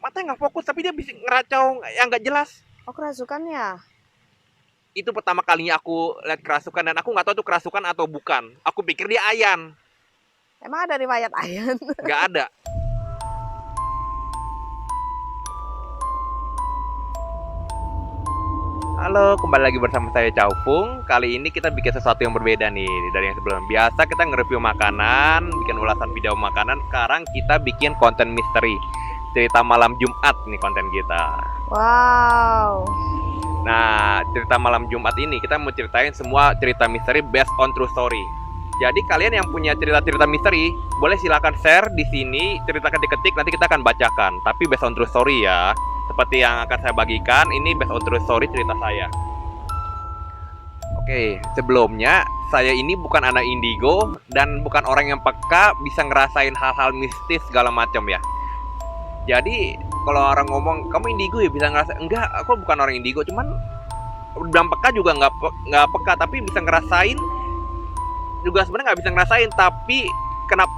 Matanya nggak fokus, tapi dia bisa ngeracau yang nggak jelas. Oh, kerasukan ya? Itu pertama kalinya aku lihat kerasukan, dan aku nggak tahu itu kerasukan atau bukan. Aku pikir dia ayan. Emang ada riwayat ayan? Nggak ada. Halo, kembali lagi bersama saya Caupung. Kali ini kita bikin sesuatu yang berbeda nih dari yang sebelumnya. Biasa kita nge-review makanan, bikin ulasan video makanan. Sekarang kita bikin konten misteri. Cerita malam Jumat nih konten kita. Wow. Nah, cerita malam Jumat ini kita mau ceritain semua cerita misteri based on true story. Jadi kalian yang punya cerita-cerita misteri, boleh silakan share di sini, cerita ketik-ketik, nanti kita akan bacakan. Tapi based on true story ya. Seperti yang akan saya bagikan, ini based on true story cerita saya. Oke, sebelumnya saya ini bukan anak indigo dan bukan orang yang peka bisa ngerasain hal-hal mistis segala macam ya. Jadi kalau orang ngomong kamu indigo ya bisa ngerasain, enggak, aku bukan orang indigo, cuman bilang peka juga nggak peka, tapi bisa ngerasain juga sebenarnya nggak bisa ngerasain, tapi kenapa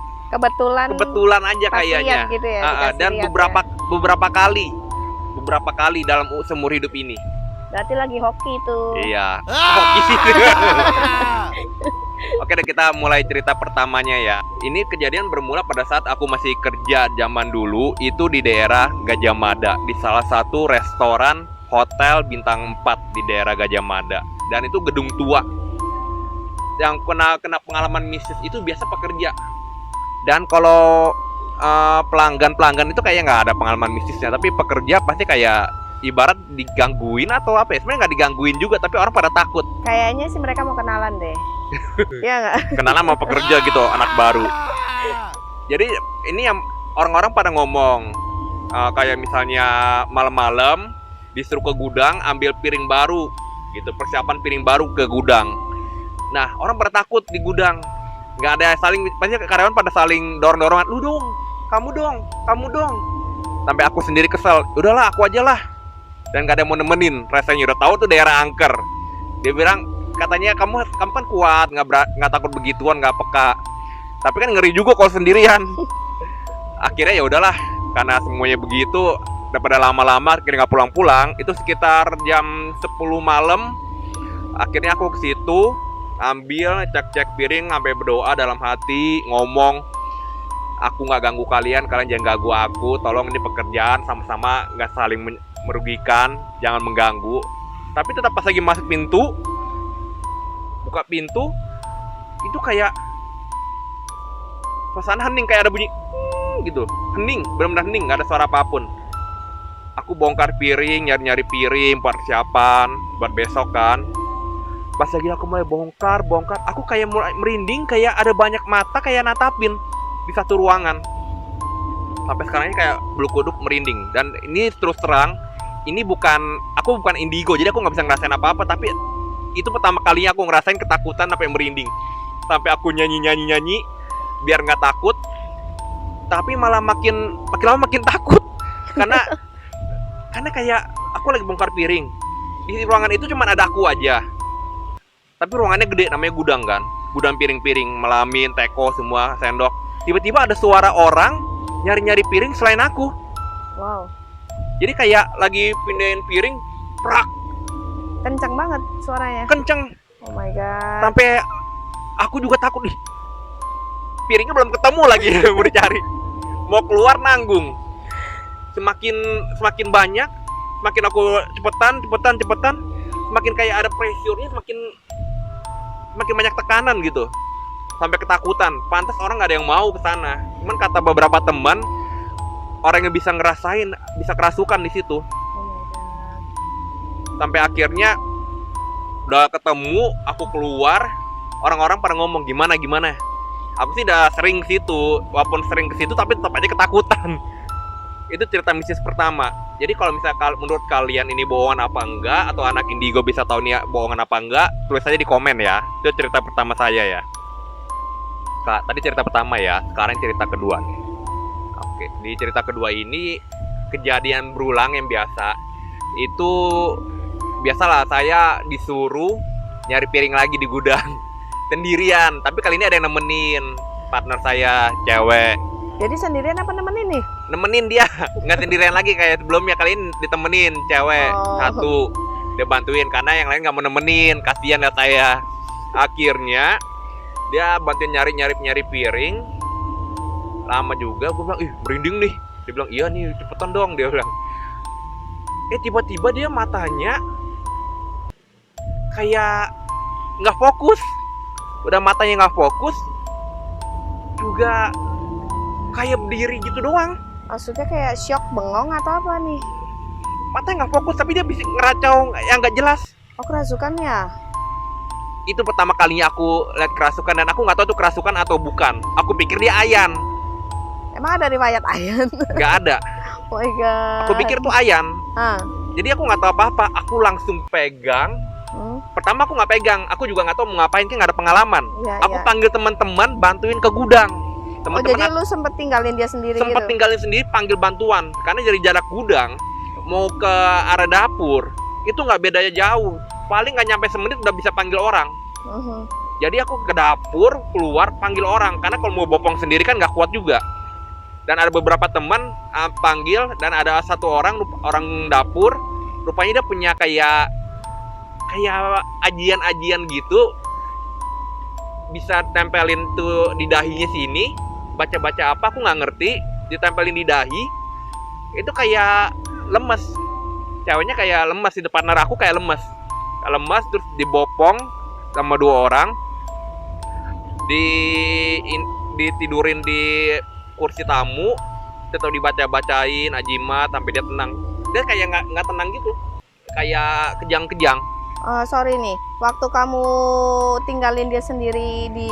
kebetulan aja kayaknya gitu ya, dan beberapa kali dalam seumur hidup ini. Berarti lagi hoki tuh. Iya, hoki sih. Oke deh, kita mulai cerita pertamanya ya. Ini kejadian bermula pada saat aku masih kerja zaman dulu, itu di daerah Gajah Mada, di salah satu restoran hotel bintang 4 di daerah Gajah Mada. Dan itu gedung tua. Yang kena pengalaman mistis itu biasa pekerja. Dan kalau pelanggan itu kayak nggak ada pengalaman mistisnya, tapi pekerja pasti kayak ibarat digangguin atau apa ya, sebenarnya nggak digangguin juga, tapi orang pada takut. Kayaknya sih mereka mau kenalan deh. Iya nggak? Kenalan sama pekerja gitu, anak baru. Jadi ini yang orang-orang pada ngomong kayak misalnya malam-malam disuruh ke gudang ambil piring baru gitu, persiapan piring baru ke gudang. Nah, orang pada takut di gudang. Nggak ada saling, pasti karyawan pada saling dorong-dorongan, lu dong, kamu dong. Sampai aku sendiri kesel, udahlah aku aja lah. Dan gak ada yang mau nemenin, rasanya udah tahu tuh daerah angker. Dia bilang, katanya kamu kan kuat, nggak takut begituan, nggak peka. Tapi kan ngeri juga kalau sendirian. Akhirnya ya udahlah, karena semuanya begitu, daripada lama-lama akhirnya nggak pulang-pulang. Itu sekitar jam 10 malam. Akhirnya aku ke situ, ambil cek piring, sampai berdoa dalam hati, ngomong, aku nggak ganggu kalian jangan ganggu aku, tolong ini pekerjaan, sama-sama nggak saling merugikan, jangan mengganggu. Tapi tetap pas lagi masuk pintu, buka pintu, itu kayak suasana hening, kayak ada bunyi gitu, hening, benar-benar hening, nggak ada suara apapun. Aku bongkar piring, nyari piring, persiapan buat besok kan. Pas lagi aku mulai bongkar, aku kayak mulai merinding, kayak ada banyak mata kayak natapin di satu ruangan. Sampai sekarang ini kayak bulu kuduk merinding. Dan ini terus terang, aku bukan indigo, jadi aku nggak bisa ngerasain apa-apa. Tapi itu pertama kalinya aku ngerasain ketakutan sampai merinding. Sampai aku nyanyi biar nggak takut. Tapi malah makin lama makin takut. Karena kayak aku lagi bongkar piring. Di ruangan itu cuma ada aku aja. Tapi ruangannya gede, namanya gudang kan. Gudang piring-piring, melamin, teko, semua, sendok. Tiba-tiba ada suara orang nyari-nyari piring selain aku. Wow. Jadi kayak lagi pindahin piring, prak. Kencang banget suaranya. Kenceng. Oh my god. Sampai aku juga takut nih. Piringnya belum ketemu lagi, mau dicari. Mau keluar nanggung. Semakin banyak, semakin aku cepetan. Semakin kayak ada pressure-nya, semakin banyak tekanan gitu. Sampai ketakutan. Pantas orang nggak ada yang mau ke sana. Cuman kata beberapa teman, orang yang bisa ngerasain, bisa kerasukan di situ. Oh my god. Sampai akhirnya udah ketemu, aku keluar, orang-orang pada ngomong gimana. Aku sih udah sering ke situ, walaupun sering ke situ tapi tetap aja ketakutan. Itu cerita mistis pertama. Jadi kalau misalnya menurut kalian ini bohongan apa enggak, atau anak indigo bisa tahu nih bohongan apa enggak, tulis aja di komen ya. Itu cerita pertama saya ya. Tadi cerita pertama ya, sekarang cerita kedua nih. Oke, di cerita kedua ini kejadian berulang yang biasa. Itu biasalah, saya disuruh nyari piring lagi di gudang sendirian, tapi kali ini ada yang nemenin, partner saya cewek. Jadi sendirian apa nemenin nih? Nemenin dia, nggak sendirian lagi kayak sebelumnya, kali ini ditemenin cewek Oh. satu, dia bantuin karena yang lain nggak mau nemenin, kasihan liat saya. Akhirnya dia bantuin nyari piring, lama juga. Gue bilang, ih merinding nih. Dia bilang, iya nih cepetan dong, dia bilang. Tiba-tiba dia matanya kayak nggak fokus, udah matanya nggak fokus, juga kayak berdiri gitu doang. Maksudnya kayak shock, bengong atau apa nih? Matanya nggak fokus tapi dia bisa ngeracau yang nggak jelas. Oh, kerasukan ya? Itu pertama kalinya aku lihat kerasukan dan aku nggak tahu itu kerasukan atau bukan. Aku pikir dia ayan, Emang ada riwayat ayan? nggak ada. Oh my god. Aku pikir tuh ayan. Ah. Jadi aku nggak tahu apa-apa. Aku langsung pegang. Pertama aku nggak pegang. Aku juga nggak tahu mau ngapain, kayak nggak ada pengalaman. Iya, Aku iya. panggil teman-teman bantuin ke gudang. Oh, Teman-teman jadi lu sempet tinggalin dia sendiri sempat gitu? tinggalin sendiri, panggil bantuan karena dari jarak gudang mau ke arah dapur itu nggak bedanya jauh, paling nggak nyampe semenit udah bisa panggil orang. Mhm. Jadi aku ke dapur, keluar, panggil orang karena kalau mau bopong sendiri kan nggak kuat juga. Dan ada beberapa teman panggil, dan ada satu orang dapur, rupanya dia punya kayak ajian-ajian gitu, bisa tempelin tuh di dahinya sini, baca-baca apa aku nggak ngerti, ditempelin di dahi, itu kayak lemes, ceweknya kayak lemes di depan arah aku, kayak lemes, terus dibopong sama dua orang, ditidurin di kursi tamu, tetap dibaca-bacain ajimat sampai dia tenang. Dia kayak nggak tenang gitu, kayak kejang-kejang. Sorry nih, waktu kamu tinggalin dia sendiri di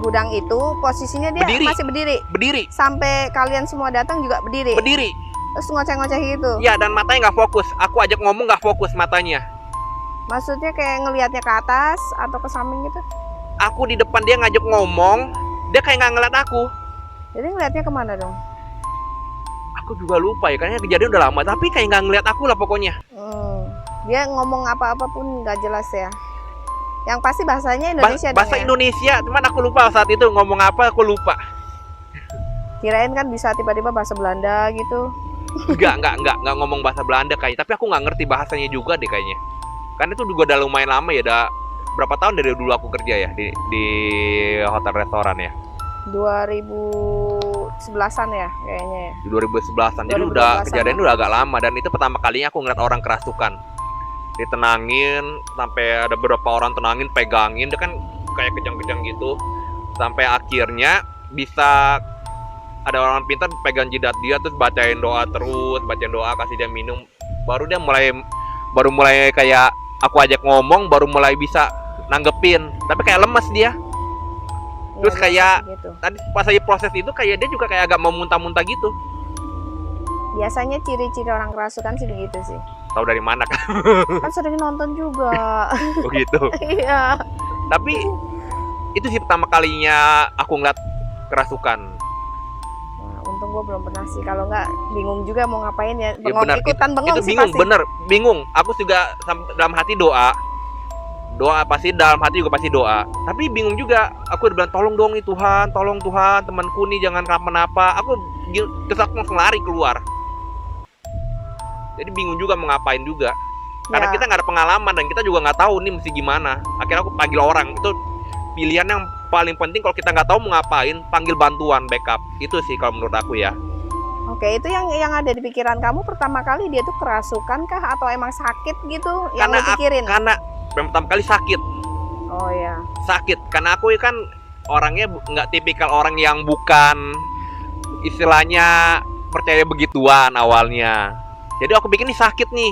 gudang itu, posisinya dia Berdiri. masih berdiri? Berdiri, Sampai kalian semua datang juga berdiri? berdiri. Terus ngoceh-ngoceh gitu? Ya, dan matanya nggak fokus. Aku ajak ngomong nggak fokus matanya. Maksudnya kayak ngelihatnya ke atas atau ke samping gitu? Aku di depan dia ngajak ngomong, dia kayak nggak ngeliat aku. Jadi ngelihatnya kemana dong? Aku juga lupa ya, kayaknya kejadian udah lama, tapi kayak nggak ngeliat aku lah pokoknya. Dia ngomong apa-apa pun nggak jelas ya? Yang pasti bahasanya Indonesia dong Bahasa ya? Indonesia, cuman aku lupa saat itu ngomong apa, aku lupa. Kirain kan bisa tiba-tiba bahasa Belanda gitu. Enggak ngomong bahasa Belanda kayaknya, tapi aku nggak ngerti bahasanya juga deh kayaknya. Karena itu juga udah lumayan lama ya, udah berapa tahun dari dulu aku kerja ya di hotel restoran ya. 2011-an ya kayaknya ya. Di 2011-an. Jadi 2012-an. udah kejadian udah agak lama, dan itu pertama kalinya aku ngeliat orang kerasukan. Ditenangin, sampai ada beberapa orang tenangin, pegangin, dia kan kayak kejang-kejang gitu. Sampai akhirnya bisa ada orang pintar pegang jidat dia, terus bacain doa, kasih dia minum. Baru mulai kayak aku ajak ngomong, baru mulai bisa nanggepin. Tapi kayak lemes dia. Terus Iya, kayak gitu. tadi pas lagi proses itu kayak dia juga kayak agak mau muntah-muntah gitu. Biasanya ciri-ciri orang kerasukan sih begitu sih. Tahu dari mana kan? Kan sering nonton juga. Oh gitu. Iya. Tapi itu sih pertama kalinya aku ngeliat kerasukan. Wah, untung gue belum pernah sih. Kalau nggak bingung juga mau ngapain ya. Ya Bengong, benar, ikutan bengong itu sih bingung, pasti. bener bingung. Aku juga dalam hati doa pasti, dalam hati juga pasti doa. Tapi bingung juga. Aku udah bilang tolong dong nih Tuhan, tolong Tuhan, temanku nih jangan kenapa-napa. Terus aku langsung lari keluar. Jadi bingung juga mau ngapain juga. Karena Ya. kita nggak ada pengalaman dan kita juga nggak tahu nih mesti gimana. Akhirnya aku panggil orang. Itu pilihan yang paling penting kalau kita nggak tahu mau ngapain, panggil bantuan, backup. Itu sih kalau menurut aku ya. Oke, itu yang ada di pikiran kamu pertama kali dia tuh kerasukan kah atau emang sakit gitu yang Karena lo pikirin? Karena yang pertama kali sakit. Oh ya. Sakit karena aku kan orangnya nggak tipikal orang yang bukan istilahnya percaya begituan awalnya. Jadi aku bikin nih sakit nih,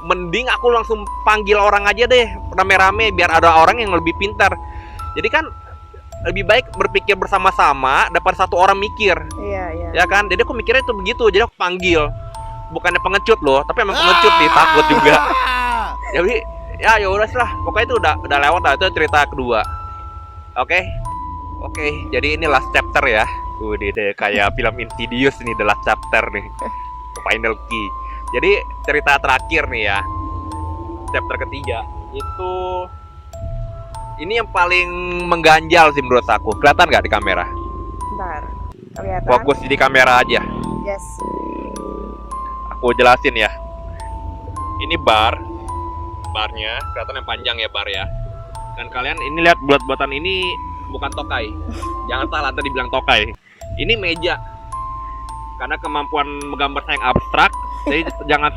mending aku langsung panggil orang aja deh rame-rame biar ada orang yang lebih pintar. Jadi kan lebih baik berpikir bersama-sama daripada satu orang mikir, Iya. ya kan? Jadi aku mikirnya itu begitu. Jadi aku panggil, bukannya pengecut loh, tapi emang pengecut nih, takut juga. Jadi ya udah lah, pokoknya itu udah lewat lah, itu cerita kedua. Oke, jadi ini last chapter ya. Udah deh kayak film Insidious nih, the last chapter nih, final key. Jadi cerita terakhir nih ya, chapter ketiga itu ini yang paling mengganjal sih menurut aku. Kelihatan nggak di kamera? Bentar. Kelihatan? Fokus di kamera aja. Yes. Aku jelasin ya. Ini barnya kelihatan yang panjang ya bar ya. Dan kalian ini lihat buat-buatan ini bukan tokai. Jangan salah tadi bilang tokai. Ini meja. Karena kemampuan menggambar saya yang abstrak, jadi jangan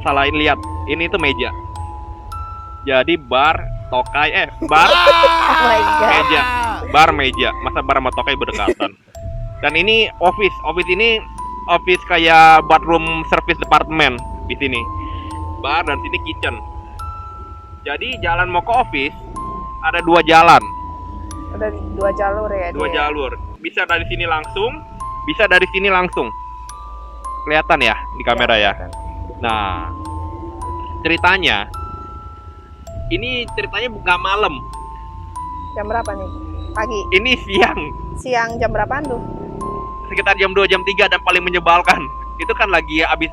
salahin lihat. Ini itu meja. Jadi bar Oh my God. meja. Bar meja. Masa bar sama tokai berdekatan. Dan ini office. Office ini office kayak bathroom service department di sini. Bar dan sini kitchen. Jadi jalan mau ke office ada 2 jalan. Ada 2 jalur ya? 2 jalur. Bisa dari sini langsung, bisa dari sini langsung. Kelihatan ya di kamera ya. Nah, ceritanya ini ceritanya bukan malam. Jam berapa nih? Pagi? Ini siang. Siang jam berapaan tuh? Sekitar jam 2, jam 3 dan paling menyebalkan. Itu kan lagi habis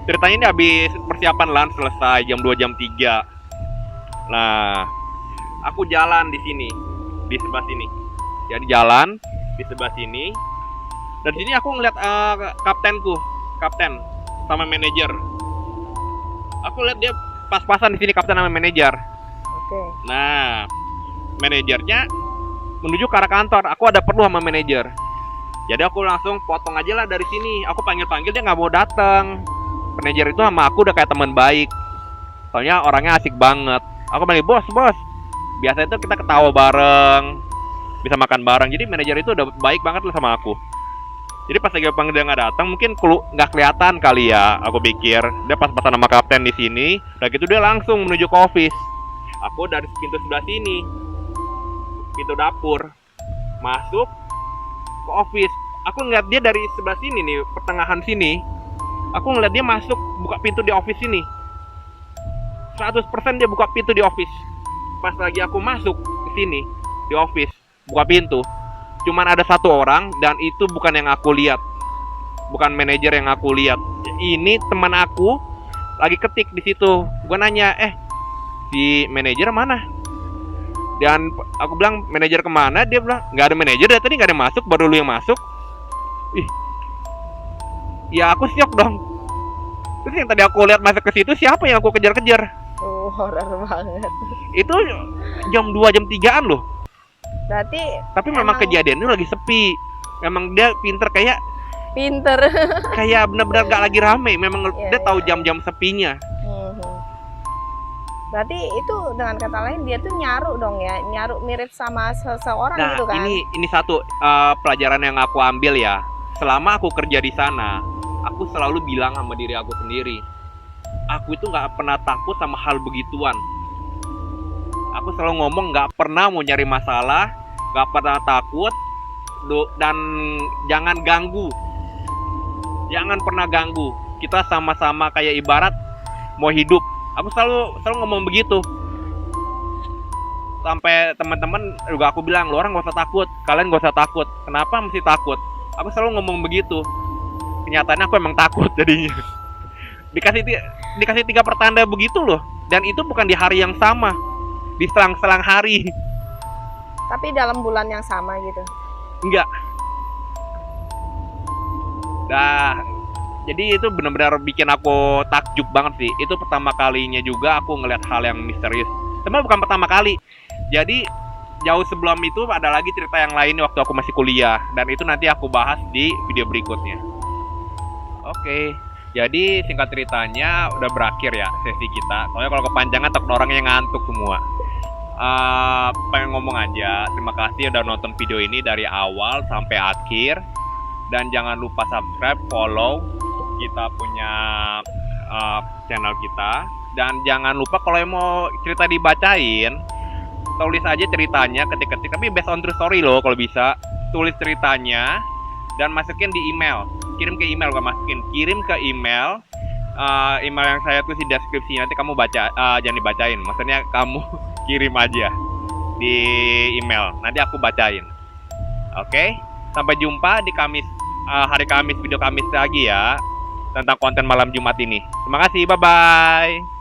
ceritanya ini habis persiapan lunch selesai jam 2, jam 3. Nah, aku jalan di sini, di sebelah sini. Jadi jalan di sebelah sini. Dan di sini aku ngeliat kapten sama manajer. Aku lihat dia pas-pasan di sini kapten sama manajer. Oke. Nah, manajernya menuju ke arah kantor. Aku ada perlu sama manajer. Jadi aku langsung potong aja lah dari sini. Aku panggil dia nggak mau datang. Manajer itu sama aku udah kayak teman baik. Soalnya orangnya asik banget. Aku bilang, bos. Biasa itu kita ketawa bareng, bisa makan bareng. Jadi manajer itu udah baik banget lah sama aku. Jadi pas lagi panggil dia nggak datang, mungkin nggak kelihatan kali ya. Aku pikir dia pas-pasan sama kapten di sini. Udah gitu dia langsung menuju ke office. Aku dari pintu sebelah sini, pintu dapur, masuk ke office. Aku ngeliat dia dari sebelah sini nih, pertengahan sini. Aku ngeliat dia masuk, buka pintu di office sini. 100% dia buka pintu di office. Pas lagi aku masuk ke sini di office, buka pintu, cuman ada 1 orang dan itu bukan yang aku lihat. Bukan manajer yang aku lihat. Ini teman aku lagi ketik di situ. Gua nanya, si manajer mana? Dan aku bilang, manajer kemana? Dia bilang, nggak ada manajer dari tadi, nggak ada yang masuk, baru lu yang masuk. Ya aku syok dong. Terus yang tadi aku lihat masuk ke situ siapa yang aku kejar-kejar? Oh, horor banget. Itu jam 2, jam 3-an loh. Berarti Tapi memang kejadiannya lagi sepi. Memang dia pinter kayak benar-benar gak lagi rame. Memang dia tahu jam-jam sepinya. Berarti itu dengan kata lain dia tuh nyaru dong ya, nyaru mirip sama seseorang gitu kan? Nah, ini satu pelajaran yang aku ambil ya. Selama aku kerja di sana, aku selalu bilang sama diri aku sendiri, aku itu nggak pernah takut sama hal begituan. Aku selalu ngomong nggak pernah mau nyari masalah, nggak pernah takut, dan jangan ganggu. Jangan pernah ganggu. Kita sama-sama kayak ibarat mau hidup. Aku selalu ngomong begitu. Sampai teman-teman juga aku bilang, lo orang gak usah takut, kalian gak usah takut. Kenapa mesti takut? Aku selalu ngomong begitu. Kenyataannya aku emang takut jadinya. Dikasih 3 pertanda begitu loh. Dan itu bukan di hari yang sama, di selang-selang hari. Tapi dalam bulan yang sama gitu? Enggak. Jadi itu benar-benar bikin aku takjub banget sih. Itu pertama kalinya juga aku ngeliat hal yang misterius. Sebenarnya bukan pertama kali. Jadi jauh sebelum itu ada lagi cerita yang lain waktu aku masih kuliah. Dan itu nanti aku bahas di video berikutnya. Oke. Jadi singkat ceritanya udah berakhir ya sesi kita. Soalnya kalau kepanjangan takut orangnya ngantuk semua. Pengen ngomong aja, terima kasih udah nonton video ini dari awal sampai akhir. Dan jangan lupa subscribe, follow kita punya channel kita. Dan jangan lupa kalau mau cerita dibacain, tulis aja ceritanya, ketik-ketik. Tapi based on true story loh kalau bisa. Tulis ceritanya dan masukin di email. Kirim ke email, bukan masukin. Kirim ke email. Email yang saya tulis di deskripsi. Nanti kamu baca, jangan dibacain. Maksudnya kamu kirim aja di email. Nanti aku bacain. Oke? Sampai jumpa di hari Kamis, video Kamis lagi ya. Tentang konten malam Jumat ini. Terima kasih, bye-bye.